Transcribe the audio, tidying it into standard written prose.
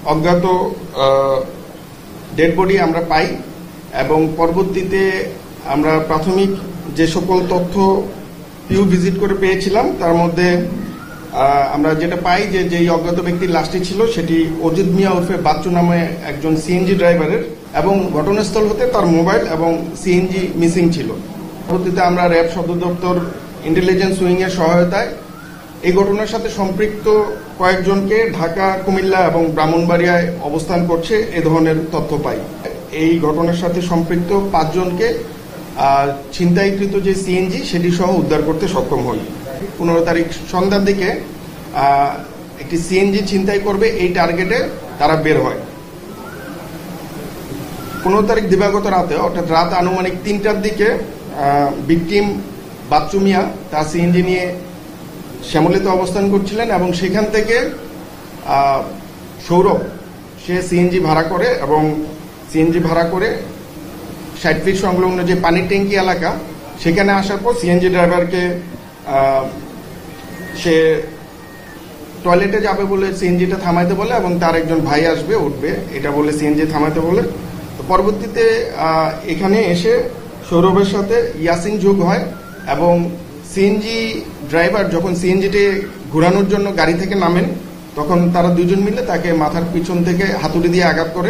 অজ্ঞাত dead body আমরা পাই এবং পরবর্তীতে আমরা প্রাথমিক যে সকল তথ্য পিউ ভিজিট করে পেয়েছিলাম তার মধ্যে আমরা যেটা পাই যে যেই অজ্ঞাত ব্যক্তির লাশটি ছিল সেটি অজিত মিয়া ওরফে বাচ্চু নামে একজন সিএনজি ড্রাইভারের এবং ঘটনাস্থল হতে তার মোবাইল এবং সিএনজি মিসিং ছিল। পরবর্তীতে আমরা র্যাব সদর দপ্তর ইন্টেলিজেন্স উইং এর সহায়তায় এই ঘটনার সাথে সম্পৃক্ত কয়েকজনকে ঢাকা, কুমিল্লা এবং ব্রাহ্মণবাড়িয়ায় অবস্থান করছে এ ধরনের তথ্য পাই। এই ঘটনার সাথে সম্পৃক্ত 5 জনকে ছিনতাইকৃত যে সিএনজি সেটি সহ উদ্ধার করতে সক্ষম হই। 15 তারিখ সন্ধ্যার দিকে একটি সিএনজি ছিনতাই করবে এই টার্গেটে তারা বের হয়। 15 তারিখ দিবাগত রাতে অর্থাৎ রাত আনুমানিক 3টার দিকে ভিকটিম বাচ্চু মিয়া তার সিএনজি নিয়ে শ্যামলীতে অবস্থান করছিলেন এবং সেখান থেকে সৌরভ সে সিএনজি ভাড়া করে এবং সিএনজি ভাড়া করে 60 ফিট সংলগ্ন যে পানির ট্যাঙ্কি এলাকা সেখানে আসার পর সিএনজি ড্রাইভারকে সে টয়লেটে যাবে বলে সিএনজিটা থামাইতে বলে এবং তার একজন ভাই আসবে উঠবে এটা বলে সিএনজি থামাইতে বলে। তো পরবর্তীতে এখানে এসে সৌরভের সাথে ইয়াসিন যোগ হয় এবং সিএনজি ড্রাইভার যখন সিএনজিটি ঘোরানোর জন্য গাড়ি থেকে নামেন তখন তারা দুজন মিলে তাকে মাথার পিছন থেকে হাতুড়ি দিয়ে আঘাত করে।